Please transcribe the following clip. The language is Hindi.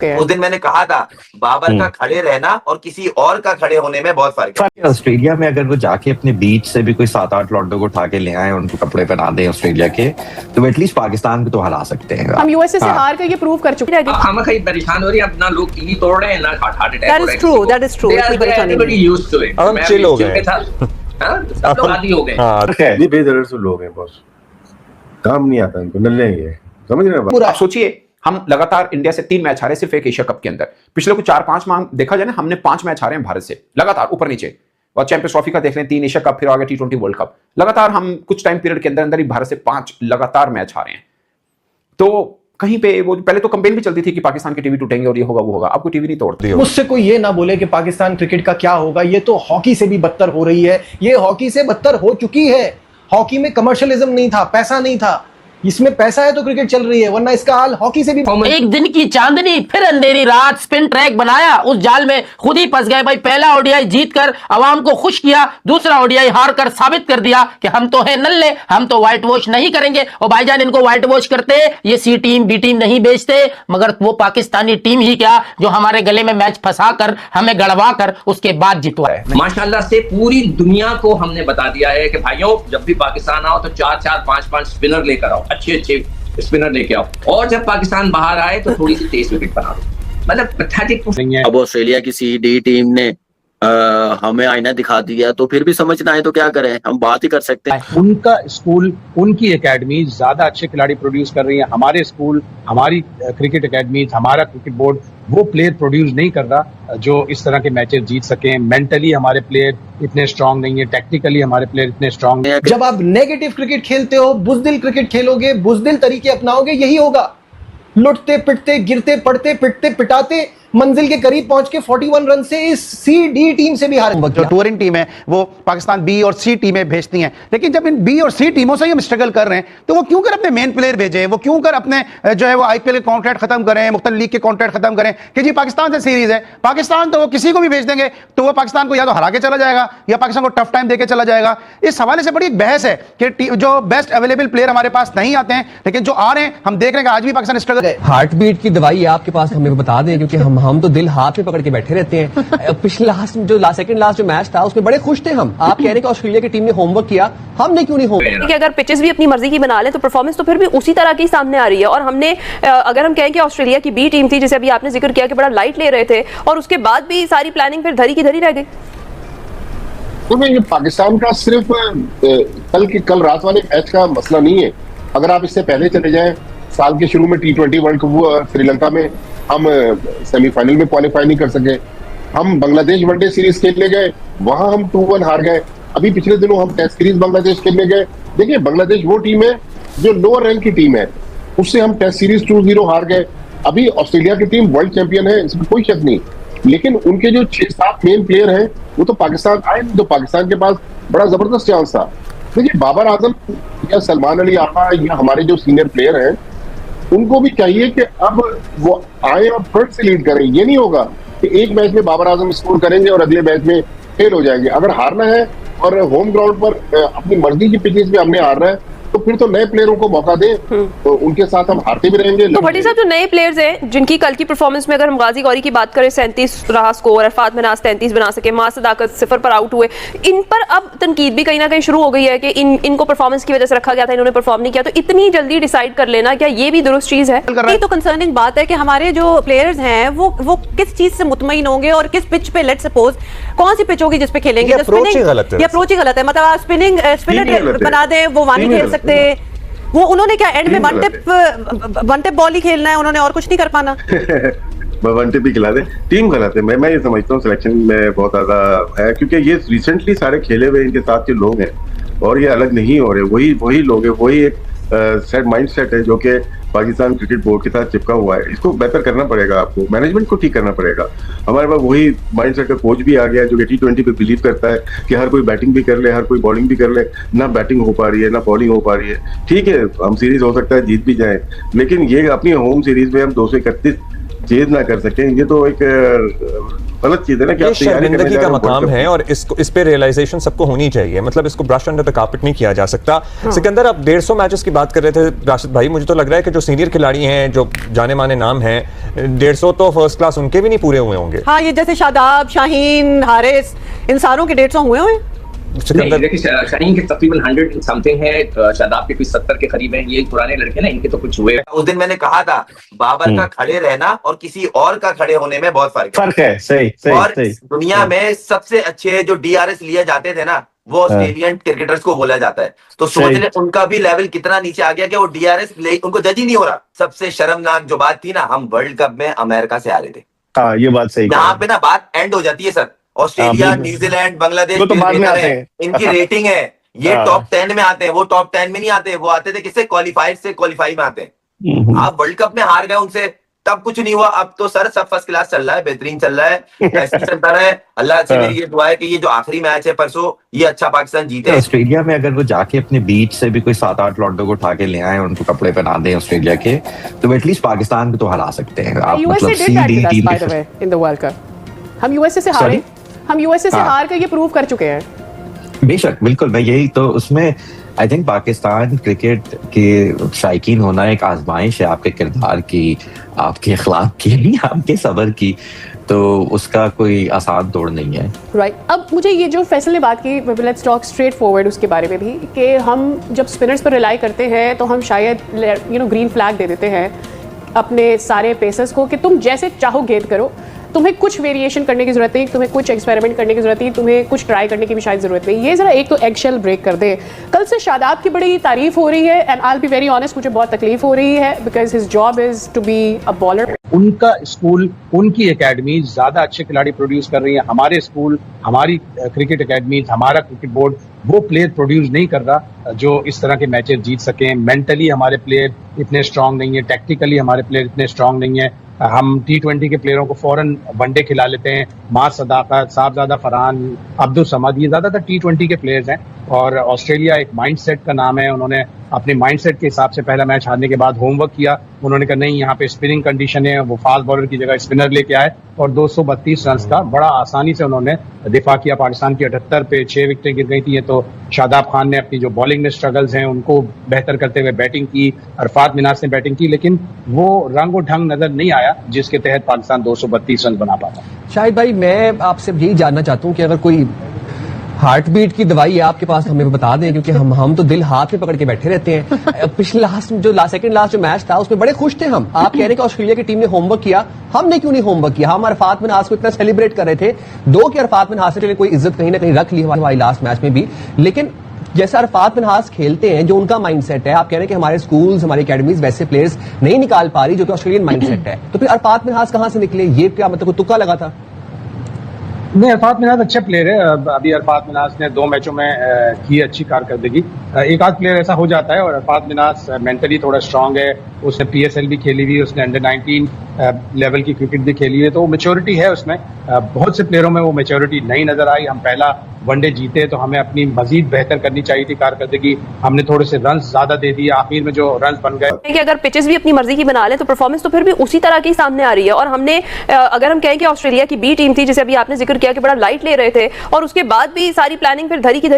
उस दिन मैंने कहा था बाबर का खड़े रहना और किसी और का खड़े होने में बहुत फर्क है। ऑस्ट्रेलिया में अगर वो जाके अपने बीच से भी कोई 7-8 लौंडों को उठा के ले आए, उनको कपड़े पहना दें ऑस्ट्रेलिया के, तो एटलीस्ट पाकिस्तान को तो हरा सकते हैं। हम यूएसए से हार कर ये प्रूव कर चुके हैं। हम कहीं परेशान हो रही है, अपना लोग टीवी तोड़ रहे हैं ना, हार्ट अटैक हो रहा है। That is true, that is true. Everybody used to it. हम चिल हो गए, सब लोग आदी हो गए। हां, ये बेदरद लोग हैं बॉस, काम नहीं आता इनको, नल्ले हैं ये, समझ रहे हैं। आप सोचिए, हम लगातार इंडिया से 3 मैच हारे सिर्फ एक एशिया कप के अंदर। पिछले को 4-5 माह देखा जाए ना, हमने 5 मैच हारे हैं भारत से लगातार ऊपर नीचे। और चैंपियंस ट्रॉफी का देख रहे हैं 3 एशिया कप, फिर आगे T20 वर्ल्ड कप। लगातार हम कुछ टाइम पीरियड के अंदर अंदर ही भारत से 5 लगातार मैच हारे हैं। तो कहीं पे वो पहले तो कंपेन भी चलती थी कि पाकिस्तान के टीवी टूटेंगे और ये होगा वो होगा। अब कोई टीवी नहीं तोड़ती। मुझसे कोई ये ना बोले कि पाकिस्तान क्रिकेट का क्या होगा, ये तो हॉकी से भी बदतर हो रही है। ये हॉकी से बदतर हो चुकी है। हॉकी में कमर्शियलिज्म नहीं था, पैसा नहीं था। इसमें पैसा है तो क्रिकेट चल रही है, वरना इसका हाल हॉकी से भी। एक दिन की चांदनी फिर अंधेरी रात, स्पिन ट्रैक बनाया, उस जाल में खुद ही फंस गए भाई। पहला ओडीआई जीतकर आवाम को खुश किया, दूसरा ओडीआई हार कर साबित कर दिया कि हम तो हैं नल्ले, हम तो व्हाइट वॉश नहीं करेंगे। और भाईजान, इनको व्हाइट वॉश करते ये सी टीम बी टीम नहीं बेचते, मगर वो पाकिस्तानी टीम ही क्या जो हमारे गले में मैच फंसा कर, हमें गड़वा कर उसके बाद जितवाए। माशाल्लाह से पूरी दुनिया को हमने बता दिया है कि भाइयों, जब भी पाकिस्तान आओ तो 4-4, 5-5 स्पिनर लेकर आओ, अच्छे स्पिनर लेके आओ। और जब पाकिस्तान बाहर आए तो थोड़ी सी तेज विकेट बना दो। मतलब पैथेटिक नहीं है। अब ऑस्ट्रेलिया की CD टीम ने हमें आईना दिखा दिया, तो फिर भी समझ ना आए तो क्या करें, हम बात ही कर सकते हैं। उनका स्कूल, उनकी एकेडमी ज्यादा अच्छे खिलाड़ी प्रोड्यूस कर रही है। हमारे स्कूल, हमारी क्रिकेट एकेडमी, हमारा क्रिकेट बोर्ड वो प्लेयर प्रोड्यूस नहीं कर रहा जो इस तरह के मैचेस जीत सकें। मेंटली हमारे प्लेयर इतने स्ट्रांग नहीं है, टेक्निकली हमारे प्लेयर इतने स्ट्रांग नहीं है। जब आप नेगेटिव क्रिकेट खेलते हो, बुजदिल क्रिकेट खेलोगे, बुजदिल तरीके अपनाओगे, यही होगा। लुटते पिटते, गिरते पड़ते, पिटते पिटाते, मंजिल के करीब पहुंच के 41 रन से इस C-D टीम से भी हारे। जो टूरिंग टीम है वो पाकिस्तान B और C टीमें भेजती हैं, लेकिन जब इन B और C टीमों से ही हम स्ट्रगल कर रहे हैं तो वो क्यों कर अपने मेन प्लेयर भेजें, वो क्यों कर अपने जो है वो IPL के कॉन्ट्रैक्ट खत्म करें, मुख्तलिफ लीग के कॉन्ट्रैक्ट खत्म करें कि जी पाकिस्तान से सीरीज है। पाकिस्तान तो वो किसी को भी भेज देंगे तो वो पाकिस्तान को या तो हरा के चला जाएगा या पाकिस्तान को टफ टाइम देके चला जाएगा। इस हवाले से बड़ी एक बहस है कि जो बेस्ट अवेलेबल प्लेयर हमारे पास नहीं आते हैं, लेकिन जो आ रहे हैं हम देख रहे हैं कि आज भी पाकिस्तान स्ट्रगल है। हार्ट बीट की दवाई आपके पास हमें बता दें, क्योंकि हम तो दिल हाथ में पकड़ के बैठे रहते हैं। पिछले सेकंड लास्ट जो मैच था उसमें बड़े खुश थे हम। आप कह रहे हैं कि ऑस्ट्रेलिया की टीम ने होमवर्क किया, हमने क्यों नहीं होमवर्क किया? अगर पिचेस भी अपनी मर्जी की बना लें तो परफॉर्मेंस तो फिर भी उसी तरह की सामने आ रही है। और हमने अगर हम कहें कि ऑस्ट्रेलिया की B टीम थी, जैसे अभी आपने जिक्र किया कि बड़ा लाइट ले रहे थे, और उसके बाद भी सारी प्लानिंग फिर धरी की धरी रह गई। तो पाकिस्तान का सिर्फ कल रात वाले मैच का मसला नहीं है। अगर आप इससे पहले चले जाएं, साल के शुरू में T20 वर्ल्ड कप हुआ श्रीलंका में, हम सेमीफाइनल में क्वालिफाई नहीं कर सके। हम बांग्लादेश वनडे सीरीज खेलने गए, वहां हम 2-1 हार गए। अभी पिछले दिनों हम टेस्ट सीरीज बांग्लादेश खेलने गए। देखिए, बांग्लादेश वो टीम है जो लोअर रैंक की टीम है, उससे हम टेस्ट सीरीज 2-0 हार गए। अभी ऑस्ट्रेलिया की टीम वर्ल्ड चैंपियन है, इसमें कोई शक नहीं, लेकिन उनके जो 6-7 मेन प्लेयर हैं वो तो पाकिस्तान आए, तो पाकिस्तान के पास बड़ा जबरदस्त चांस था। देखिए, बाबर आजम या सलमान अली आका या हमारे जो सीनियर प्लेयर हैं, उनको भी चाहिए कि अब वो आए और फ्रंट से लीड करें। ये नहीं होगा कि एक मैच में बाबर आजम स्कोर करेंगे और अगले मैच में फेल हो जाएंगे। अगर हारना है और होम ग्राउंड पर अपनी मर्जी की पिचेस पे हमने हारना है, तो फिर तो नए प्लेयरों को मौका दें, तो उनके साथ हम हारते भी रहेंगे। तो भट्टी साहब, जो नए प्लेयर्स हैं जिनकी कल की परफॉर्मेंस में अगर हम गाजी गौरी की बात करें, 37 रहा स्कोर, अरफात मिनाज 33 बना सके, मां सदाकत 0 पर आउट हुए, इन पर अब तनकीद भी कहीं ना कहीं शुरू हो गई है कि इनको परफॉर्मेंस की वजह से रखा गया था, इन्होंने परफॉर्म नहीं किया। तो इतनी जल्दी डिसाइड कर लेना, क्या ये भी दुरुस्त चीज है? ये तो कंसर्निंग बात है कि हमारे जो प्लेयर्स हैं वो किस चीज से मुतमईन होंगे और किस पिच पे, लेट्स सपोज कौन सी पिच होगी जिस पे खेलेंगे। अप्रोच ही गलत है। मतलब स्पिनर बना दे, वो वहां नहीं खेल सकते। वो उन्होंने क्या एंड में वन टिप बॉल ही खेलना है, उन्होंने और कुछ नहीं कर पाना। वन टिप ही खिला दे। टीम गलत है। मैं ये समझता हूँ सिलेक्शन में बहुत ज्यादा है, क्योंकि ये रिसेंटली सारे खेले हुए इनके साथ के लोग हैं और ये अलग नहीं हो रहे। वही लोग हैं, वही एक सेट माइंड सेट है जो कि पाकिस्तान क्रिकेट बोर्ड के साथ चिपका हुआ है। इसको बेहतर करना पड़ेगा, आपको मैनेजमेंट को ठीक करना पड़ेगा। हमारे पास वही माइंड सेट का कोच भी आ गया जो कि T20 पे बिलीव करता है कि हर कोई बैटिंग भी कर ले, हर कोई बॉलिंग भी कर ले। ना बैटिंग हो पा रही है, ना बॉलिंग हो पा रही है। ठीक है, हम सीरीज हो सकता है जीत भी जाए, लेकिन ये अपनी होम सीरीज में हम 231 चेज ना कर सकें, ये तो एक गलत चीज है ना कि ये आप तैयारी करने शर्मिंदगी जा का रहे हो मकाम World Cup। है और इस पे रियलाइजेशन सबको होनी चाहिए, मतलब इसको ब्रश अंडर द कार्पेट नहीं किया जा सकता। सिकंदर, आप 150 मैचेस की बात कर रहे थे राशिद भाई, मुझे तो लग रहा है कि जो सीनियर खिलाड़ी हैं, जो जाने माने नाम हैं, 150 तो फर्स्ट क्लास उनके भी नहीं पूरे हुए होंगे। हाँ, ये जैसे शादाब, शाहीन, हारिस, इन सारों के 150 हुए हुए। नहीं, देखिए शाहीन के तकरीबन 100 समथिंग है, शादाब के कुछ 70 के करीब हैं। ये पुराने लड़के ना, इनके तो कुछ हुए। उस दिन मैंने कहा था बाबर का खड़े रहना और किसी और का खड़े होने में बहुत फर्क है। सही और दुनिया में सबसे अच्छे जो DRS लिए जाते थे ना, वो ऑस्ट्रेलियन क्रिकेटर्स को बोला जाता है। तो सोच ले उनका भी लेवल कितना नीचे आ गया कि वो DRS उनको जज ही नहीं हो रहा। सबसे शर्मनाक जो बात थी ना, हम वर्ल्ड कप में अमेरिका से आ रहे थे। हाँ, ये बात सही। यहाँ पे ना बात एंड हो जाती है सर। ऑस्ट्रेलिया, न्यूजीलैंड, बांग्लादेश तो बाद में आते हैं। इनकी रेटिंग है, ये टॉप 10 में आते हैं, वो टॉप 10 में नहीं आते। वो आते थे किससे? क्वालिफाइड से क्वालिफाई में आते हैं। आप वर्ल्ड कप में हार गए उनसे, तब कुछ नहीं हुआ। अब तो सर सब फर्स्ट क्लास चल रहा है, बेहतरीन चल रहा है, ऐसे ही चलता रहा है। अल्लाह से मेरी ये दुआ है कि ये जो आखिरी मैच है परसों, ये अच्छा पाकिस्तान जीते। ऑस्ट्रेलिया में अगर वो जाके अपने बीच से भी कोई 7-8 लौंडों को उठा के ले आए, उनको कपड़े पहना दें ऑस्ट्रेलिया के, तो एटलीस्ट पाकिस्तान को तो हरा सकते हैं आप। मतलब CD team in the world cup हम यूएसए से हारे, हम यूएसए से हार कर ये प्रूव कर चुके हैं। बेशक, बिल्कुल। मैं यही तो उसमें आई थिंक पाकिस्तान क्रिकेट के शायकीन होना एक आजमाइश है आपके किरदार की, आपके अखलाक की, आपके सब्र की। तो उसका कोई आसान दौड़ नहीं है। राइट। अब मुझे ये जो फैसल ने बात की, लेट्स टॉक स्ट्रेट फॉरवर्ड उसके बारे में भी, कि हम जब स्पिनर्स पर रिलाई करते हैं तो हम शायद ग्रीन फ्लैग दे देते हैं अपने सारे पेसर्स को कि तुम जैसे चाहो गेंद करो, तुम्हें कुछ वेरिएशन करने की जरूरत नहीं, तुम्हें कुछ एक्सपेरिमेंट करने की जरूरत नहीं, तुम्हें कुछ ट्राई करने की भी शायद जरूरत नहीं। ये जरा एक तो एगशेल ब्रेक कर दे। कल से शादाब की बड़ी तारीफ हो रही है, and I will be very honest, मुझे बहुत तकलीफ हो रही है because his job is to be a bowler. उनका स्कूल, उनकी एकेडमी ज्यादा अच्छे खिलाड़ी प्रोड्यूस कर रही है। हमारे स्कूल, हमारी क्रिकेट एकेडमी, हमारा क्रिकेट बोर्ड वो प्लेयर प्रोड्यूस नहीं कर रहा जो इस तरह के मैचेस जीत सकें। मेंटली हमारे प्लेयर इतने स्ट्रांग नहीं है, टेक्निकली हमारे प्लेयर इतने स्ट्रांग नहीं है। हम T20 के प्लेयरों को फौरन वनडे खिला लेते हैं। मास सदाकत, साहबजादा फरहान, अब्दुल समद, ये ज्यादातर T20 के प्लेयर्स हैं। और ऑस्ट्रेलिया एक माइंडसेट का नाम है। उन्होंने अपने माइंडसेट के हिसाब से पहला मैच हारने के बाद होमवर्क किया। उन्होंने कहा नहीं, यहाँ पे स्पिनिंग कंडीशन है, वो फास्ट बॉलर की जगह स्पिनर लेके आए और 232 रन का बड़ा आसानी से उन्होंने दिफा किया। पाकिस्तान की 78 पे 6 विकेटें गिर गई थी। तो शादाब खान ने अपनी जो बॉलिंग में स्ट्रगल्स हैं उनको बेहतर करते हुए बैटिंग की। अरफात मिनास ने बैटिंग की, लेकिन वो रंग और ढंग नजर नहीं आया जिसके तहत पाकिस्तान 232 रन बना पाता। शाहिद भाई, मैं आपसे यही जानना चाहता हूँ कि अगर कोई हार्ट बीट की दवाई है आपके पास, हमें बता दें, क्योंकि हम तो दिल हाथ में पकड़ के बैठे रहते हैं। पिछले सेकंड लास्ट जो मैच था उसमें बड़े खुश थे हम। आप कह रहे हैं कि ऑस्ट्रेलिया की टीम ने होमवर्क किया, हमने क्यों नहीं होमवर्क किया? हम अरफात मिन्हाज को इतना सेलिब्रेट कर रहे थे। दो कि अरफात मिन्हाज से कोई इज्जत कहीं ना कहीं रख ली हमारी लास्ट मैच में भी, लेकिन जैसे अरफात मिन्हाज खेलते हैं, जो उनका माइंडसेट है, आप कह रहे हैं कि हमारे स्कूल्स, हमारी एकेडमीज वैसे प्लेयर्स नहीं निकाल पा रही जो कि ऑस्ट्रेलियन माइंडसेट है, तो फिर अरफात मिन्हाज कहां से निकले? ये क्या मतलब तुक्का लगा था? नहीं, अरफात मिनाज अच्छा प्लेयर है। अभी अरफात मिनाज ने 2 मैचों में की अच्छी कारकर्दगी। एक आध प्लेयर ऐसा हो जाता है। और अरफात मिनाज मेंटली थोड़ा स्ट्रांग है। उसने PSL भी खेली हुई है, उसने अंडर 19 लेवल की क्रिकेट भी खेली है, तो मेच्योरिटी है उसमें। बहुत से प्लेयरों में वो मेच्योरिटी नहीं नजर आई। हम पहला वनडे जीते तो हमें अपनी मजीद बेहतर करनी चाहिए थी कारकर्दगी। हमने थोड़े से रन ज्यादा दे दिए, आखिर में जो रन बन गए। कि अगर पिचेस भी अपनी मर्जी की बना लें तो परफॉर्मेंस तो फिर भी उसी तरह की सामने आ रही है। और हमने अगर हम कहें कि ऑस्ट्रेलिया की B टीम थी, जैसे अभी आपने जिक्र किया कि बड़ा लाइट ले रहे थे, और उसके बाद भी सारी प्लानिंग फिर धरी की धरी